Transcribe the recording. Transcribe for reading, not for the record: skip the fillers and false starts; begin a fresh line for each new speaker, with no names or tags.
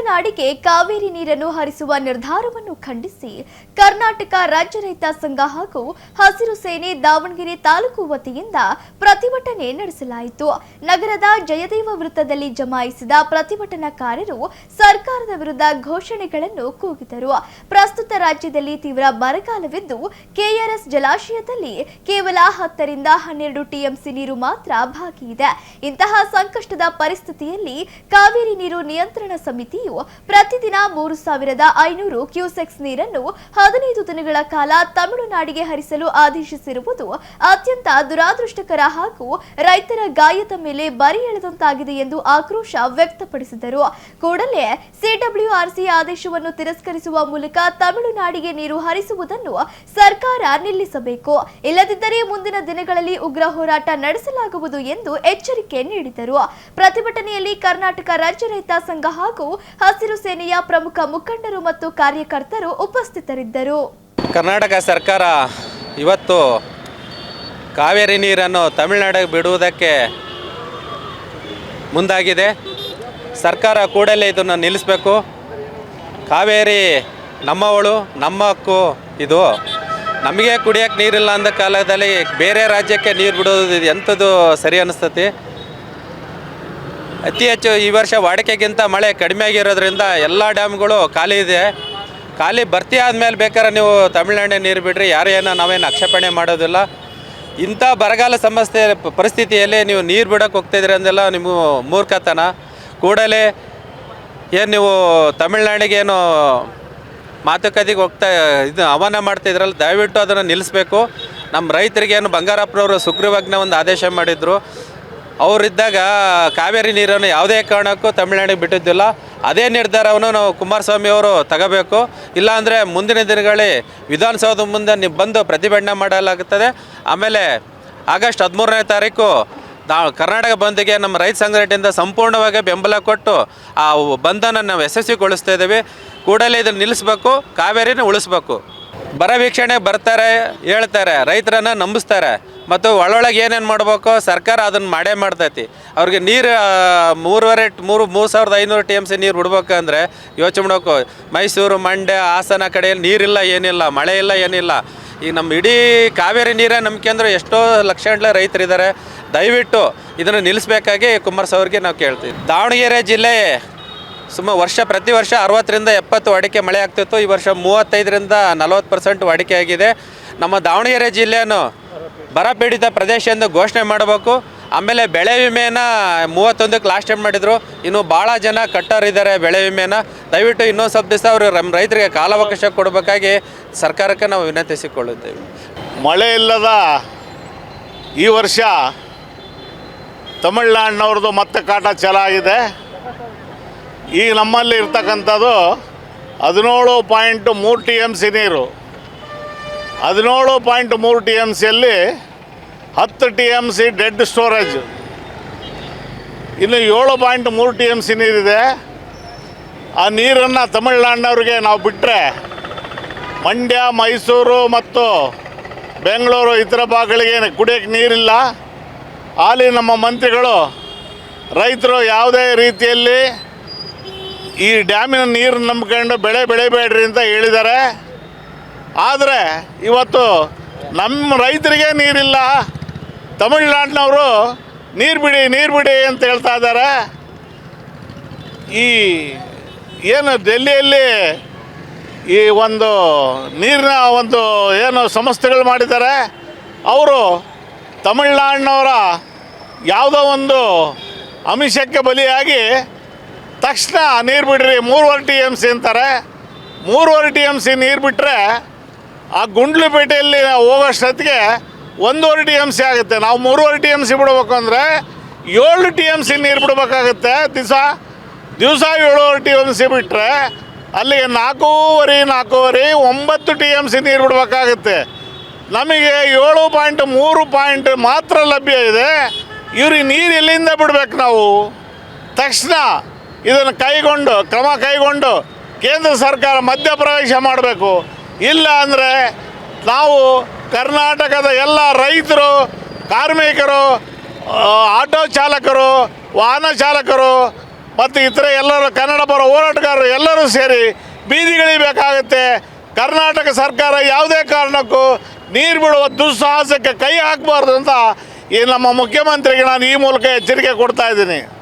ತಮಿಳುನಾಡಿಗೆ ಕಾವೇರಿ ನೀರನ್ನು ಹರಿಸುವ ನಿರ್ಧಾರವನ್ನು ಖಂಡಿಸಿ ಕರ್ನಾಟಕ ರಾಜ್ಯ ರೈತ ಸಂಘ ಹಾಗೂ ಹಸಿರು ಸೇನೆ ದಾವಣಗೆರೆ ತಾಲೂಕು ವತಿಯಿಂದ ಪ್ರತಿಭಟನೆ ನಡೆಸಲಾಯಿತು. ನಗರದ ಜಯದೇವ ವೃತ್ತದಲ್ಲಿ ಜಮಾಯಿಸಿದ ಪ್ರತಿಭಟನಾಕಾರರು ಸರ್ಕಾರದ ವಿರುದ್ಧ ಘೋಷಣೆಗಳನ್ನು ಕೂಗಿದರು. ಪ್ರಸ್ತುತ ರಾಜ್ಯದಲ್ಲಿ ತೀವ್ರ ಬರಗಾಲವಿದ್ದು ಕೆಆರ್ಎಸ್ ಜಲಾಶಯದಲ್ಲಿ ಕೇವಲ 10 ರಿಂದ 12 ಟಿಎಂಸಿ ನೀರು ಮಾತ್ರ ಬಾಕಿ ಇದೆ. ಇಂತಹ ಸಂಕಷ್ಟದ ಪರಿಸ್ಥಿತಿಯಲ್ಲಿ ಕಾವೇರಿ ನೀರು ನಿಯಂತ್ರಣ ಸಮಿತಿಯು ಪ್ರತಿದಿನ 3500 ಕ್ಯೂಸೆಕ್ಸ್ ನೀರನ್ನು 15 ದಿನಗಳ ಕಾಲ ತಮಿಳುನಾಡಿಗೆ ಹರಿಸಲು ಆದೇಶಿಸಿರುವುದು ಅತ್ಯಂತ ದುರಾದೃಷ್ಟಕರ ಹಾಗೂ ರೈತರ ಗಾಯದ ಮೇಲೆ ಬರೆ ಎಳೆದಂತಾಗಿದೆ ಎಂದು ಆಕ್ರೋಶ ವ್ಯಕ್ತಪಡಿಸಿದರು. ಕೂಡಲೇ ಸಿಡಬ್ಲ್ಯೂಆರ್ಸಿ ಆದೇಶವನ್ನು ತಿರಸ್ಕರಿಸುವ ಮೂಲಕ ತಮಿಳುನಾಡಿಗೆ ನೀರು ಹರಿಸುವುದನ್ನು ಸರ್ಕಾರ ನಿಲ್ಲಿಸಬೇಕು, ಇಲ್ಲದಿದ್ದರೆ ಮುಂದಿನ ದಿನಗಳಲ್ಲಿ ಉಗ್ರ ಹೋರಾಟ ನಡೆಸಲಾಗುವುದು ಎಂದು ಎಚ್ಚರಿಕೆ ನೀಡಿದರು. ಪ್ರತಿಭಟನೆಯಲ್ಲಿ ಕರ್ನಾಟಕ ರಾಜ್ಯ ರೈತ ಸಂಘ ಹಾಗೂ ಹಸಿರು ಸೇನೆಯ ಪ್ರಮುಖ ಮುಖಂಡರು ಮತ್ತು ಕಾರ್ಯಕರ್ತರು ಉಪಸ್ಥಿತರಿದ್ದರು.
ಕರ್ನಾಟಕ ಸರ್ಕಾರ ಇವತ್ತು ಕಾವೇರಿ ನೀರನ್ನು ತಮಿಳುನಾಡಿಗೆ ಬಿಡುವುದಕ್ಕೆ ಮುಂದಾಗಿದೆ. ಸರ್ಕಾರ ಕೂಡಲೇ ಇದನ್ನು ನಿಲ್ಲಿಸಬೇಕು. ಕಾವೇರಿ ನಮ್ಮವಳು, ನಮ್ಮ ಹಕ್ಕು. ಇದು ನಮಗೆ ಕುಡಿಯೋಕ್ಕೆ ನೀರಿಲ್ಲ ಅಂದ ಕಾಲದಲ್ಲಿ ಬೇರೆ ರಾಜ್ಯಕ್ಕೆ ನೀರು ಬಿಡೋದು ಎಂಥದ್ದು ಸರಿ ಅನ್ನಿಸ್ತತಿ. ಅತಿ ಹೆಚ್ಚು ಈ ವರ್ಷ ವಾಡಿಕೆಗಿಂತ ಮಳೆ ಕಡಿಮೆ ಆಗಿರೋದ್ರಿಂದ ಎಲ್ಲ ಡ್ಯಾಮ್ಗಳು ಖಾಲಿ ಇದೆ. ಖಾಲಿ ಭರ್ತಿ ಆದಮೇಲೆ ಬೇಕಾದ್ರೆ ನೀವು ತಮಿಳುನಾಡಿನ ನೀರು ಬಿಡ್ರಿ, ಯಾರೇನೋ ನಾವೇನು ಆಕ್ಷೇಪಣೆ ಮಾಡೋದಿಲ್ಲ. ಇಂಥ ಬರಗಾಲ ಸಮಸ್ಯೆ ಪರಿಸ್ಥಿತಿಯಲ್ಲಿ ನೀವು ನೀರು ಬಿಡೋಕ್ಕೆ ಹೋಗ್ತಾಯಿದ್ರಿ ಅಂದೆಲ್ಲ ನಿಮಗೂ ಮೂರ್ಖತನ. ಕೂಡಲೇ ಏನು ನೀವು ತಮಿಳುನಾಡಿಗೇನು ಮಾತುಕತೆಗೆ ಇದು ಆಹ್ವಾನ ಮಾಡ್ತಿದ್ರಲ್ಲ, ದಯವಿಟ್ಟು ಅದನ್ನು ನಿಲ್ಲಿಸಬೇಕು. ನಮ್ಮ ರೈತರಿಗೇನು ಬಂಗಾರಪ್ಪನವರು ಸುಗ್ರೀವಾಜ್ಞೆ ಒಂದು ಆದೇಶ ಮಾಡಿದರು. ಅವರಿದ್ದಾಗ ಕಾವೇರಿ ನೀರನ್ನು ಯಾವುದೇ ಕಾರಣಕ್ಕೂ ತಮಿಳುನಾಡಿಗೆ ಬಿಟ್ಟಿದ್ದಿಲ್ಲ. ಅದೇ ನಿರ್ಧಾರವನ್ನು ನಾವು ಕುಮಾರಸ್ವಾಮಿ ಅವರು ತಗೋಬೇಕು. ಇಲ್ಲಾಂದರೆ ಮುಂದಿನ ದಿನಗಳಲ್ಲಿ ವಿಧಾನಸೌಧದ ಮುಂದೆ ನೀವು ಬಂದು ಪ್ರತಿಭಟನೆ ಮಾಡಲಾಗುತ್ತದೆ. ಆಮೇಲೆ ಆಗಸ್ಟ್ 13ನೇ ತಾರೀಕು ನಾವು ಕರ್ನಾಟಕ ಬಂದ್ಗೆ ನಮ್ಮ ರೈತ ಸಂಘಟನೆಯಿಂದ ಸಂಪೂರ್ಣವಾಗಿ ಬೆಂಬಲ ಕೊಟ್ಟು ಆ ಬಂಧನ ನಾವು ಯಶಸ್ವಿಗೊಳಿಸ್ತಾ ಇದ್ದೀವಿ. ಕೂಡಲೇ ಇದನ್ನು ನಿಲ್ಲಿಸಬೇಕು, ಕಾವೇರಿನ ಉಳಿಸ್ಬೇಕು. ಬರ ವೀಕ್ಷಣೆ ಬರ್ತಾರೆ, ಹೇಳ್ತಾರೆ, ರೈತರನ್ನು ನಂಬಿಸ್ತಾರೆ, ಮತ್ತು ಒಳೊಳಗೆ ಏನೇನು ಮಾಡಬೇಕು ಸರ್ಕಾರ ಅದನ್ನು ಮಾಡೇ ಮಾಡ್ತೈತಿ. ಅವ್ರಿಗೆ ನೀರು 3500 ಟಿ ಎಮ್ ಸಿ ನೀರು ಬಿಡ್ಬೇಕಂದ್ರೆ ಯೋಚನೆ ಮಾಡಬೇಕು. ಮೈಸೂರು, ಮಂಡ್ಯ, ಹಾಸನ ಕಡೆಯಲ್ಲಿ ನೀರಿಲ್ಲ, ಏನಿಲ್ಲ, ಮಳೆ ಇಲ್ಲ, ಏನಿಲ್ಲ. ಈಗ ನಮ್ಮ ಇಡೀ ಕಾವೇರಿ ನೀರೇ ನಂಬಿಕೆ ಅಂದರೆ ಎಷ್ಟೋ ಲಕ್ಷಗಟ್ಟಲೆ ರೈತರಿದ್ದಾರೆ. ದಯವಿಟ್ಟು ಇದನ್ನು ನಿಲ್ಲಿಸಬೇಕಾಗಿ ಕುಮಾರಸ್ವಾಮಿಗೆ ನಾವು ಕೇಳ್ತೀವಿ. ದಾವಣಗೆರೆ ಜಿಲ್ಲೆ ಪ್ರತಿ ವರ್ಷ 60 ರಿಂದ 70 ಅಡಿಕೆ ಮಳೆ ಆಗ್ತಿತ್ತು. ಈ ವರ್ಷ 35 ರಿಂದ 40% ಅಡಿಕೆ ಆಗಿದೆ. ನಮ್ಮ ದಾವಣಗೆರೆ ಜಿಲ್ಲೆಯನ್ನು ಬರಪೀಡಿತ ಪ್ರದೇಶ ಎಂದು ಘೋಷಣೆ ಮಾಡಬೇಕು. ಆಮೇಲೆ ಬೆಳೆ ವಿಮೆನ 31ಕ್ಕೆ ಲಾಸ್ಟ್ ಟೈಮ್ ಮಾಡಿದರು. ಇನ್ನು ಭಾಳ ಜನ ಕಟ್ಟೋರಿದ್ದಾರೆ ಬೆಳೆ ವಿಮೆನ. ದಯವಿಟ್ಟು ಇನ್ನೊಂದು ಸ್ವಲ್ಪ ದಿವಸ ಅವರು ನಮ್ಮ ರೈತರಿಗೆ ಕಾಲಾವಕಾಶ ಕೊಡಬೇಕಾಗಿ ಸರ್ಕಾರಕ್ಕೆ ನಾವು ವಿನಂತಿಸಿಕೊಳ್ಳುತ್ತೇವೆ.
ಮಳೆ ಇಲ್ಲದ ಈ ವರ್ಷ ತಮಿಳುನಾಡಿನವ್ರದ್ದು ಮತ್ತೆ ಕಾಟ ಚಾಲಾಗಿದೆ. ಈಗ ನಮ್ಮಲ್ಲಿ ಇರ್ತಕ್ಕಂಥದ್ದು 17.3 ಟಿ ಎಮ್ ಸಿ ನೀರು. 17.3 ಟಿ ಎಮ್ ಸಿಯಲ್ಲಿ 10 T M C dead storage. ಇನ್ನು 7.3 ಟಿ ಎಮ್ ಸಿ ನೀರಿದೆ. ಆ ನೀರನ್ನು ತಮಿಳುನಾಡಿನವ್ರಿಗೆ ನಾವು ಬಿಟ್ಟರೆ ಮಂಡ್ಯ, ಮೈಸೂರು ಮತ್ತು ಬೆಂಗಳೂರು ಇತರ ಭಾಗಗಳಿಗೆ ಕುಡಿಯೋಕ್ಕೆ ನೀರಿಲ್ಲ. ಅಲ್ಲಿ ನಮ್ಮ ಮಂತ್ರಿಗಳು ರೈತರು ಯಾವುದೇ ರೀತಿಯಲ್ಲಿ ಈ ಡ್ಯಾಮಿನ ನೀರು ನಂಬ್ಕೊಂಡು ಬೆಳೆಬೇಡ್ರಿ ಅಂತ ಹೇಳಿದ್ದಾರೆ. ಆದರೆ ಇವತ್ತು ನಮ್ಮ ರೈತರಿಗೆ ನೀರಿಲ್ಲ, ತಮಿಳುನಾಡಿನವರು ನೀರು ಬಿಡಿ ಅಂತ ಹೇಳ್ತಾ ಇದ್ದಾರೆ. ಈ ಏನು ಡೆಲ್ಲಿಯಲ್ಲಿ ಈ ಒಂದು ನೀರಿನ ಒಂದು ಏನು ಸಂಸ್ಥೆಗಳು ಮಾಡಿದ್ದಾರೆ, ಅವರು ತಮಿಳುನಾಡಿನವರ ಯಾವುದೋ ಒಂದು ಆಮಿಷಕ್ಕೆ ಬಲಿಯಾಗಿ ತಕ್ಷಣ ನೀರು ಬಿಡ್ರಿ 3.5 ಟಿ ಎಮ್ ಸಿ ಅಂತಾರೆ. 3.5 ಟಿ ಎಮ್ ಸಿ ನೀರು ಬಿಟ್ಟರೆ ಆ ಗುಂಡ್ಲುಪೇಟೆಯಲ್ಲಿ ನಾವು ಹೋಗೋಷ್ಟೊತ್ತಿಗೆ 1.5 ಟಿ ಎಮ್ ಸಿ ಆಗುತ್ತೆ. ನಾವು 3.5 ಟಿ ಎಮ್ ಸಿ ಬಿಡಬೇಕು ಅಂದರೆ 7 ಟಿ ಎಮ್ ಸಿ ನೀರು ಬಿಡಬೇಕಾಗುತ್ತೆ. ದಿವಸ 7.5 ಟಿ ಎಮ್ ಸಿ ಬಿಟ್ಟರೆ ಅಲ್ಲಿಗೆ 9 ಟಿ ಎಮ್ ಸಿ ನೀರು ಬಿಡಬೇಕಾಗುತ್ತೆ. ನಮಗೆ 7.3 ಮಾತ್ರ ಲಭ್ಯ ಇದೆ. ಇವ್ರಿಗೆ ನೀರು ಎಲ್ಲಿಂದ ಬಿಡಬೇಕು? ನಾವು ತಕ್ಷಣ ಇದನ್ನು ಕ್ರಮ ಕೈಗೊಂಡು ಕೇಂದ್ರ ಸರ್ಕಾರ ಮಧ್ಯಪ್ರವೇಶ ಮಾಡಬೇಕು. ಇಲ್ಲ ಅಂದರೆ ನಾವು ಕರ್ನಾಟಕದ ಎಲ್ಲ ರೈತರು, ಕಾರ್ಮಿಕರು, ಆಟೋ ಚಾಲಕರು, ವಾಹನ ಚಾಲಕರು ಮತ್ತು ಇತರ ಎಲ್ಲರೂ ಕನ್ನಡ ಪರ ಹೋರಾಟಗಾರರು ಎಲ್ಲರೂ ಸೇರಿ ಬೀದಿಗಿಳಿಬೇಕಾಗುತ್ತೆ. ಕರ್ನಾಟಕ ಸರ್ಕಾರ ಯಾವುದೇ ಕಾರಣಕ್ಕೂ ನೀರು ಬಿಡುವ ದುಸ್ಸಾಹಸಕ್ಕೆ ಕೈ ಹಾಕಬಾರ್ದು ಅಂತ ಈ ನಮ್ಮ ಮುಖ್ಯಮಂತ್ರಿಗೆ ನಾನು ಈ ಮೂಲಕ ಎಚ್ಚರಿಕೆ ಕೊಡ್ತಾ ಇದ್ದೀನಿ.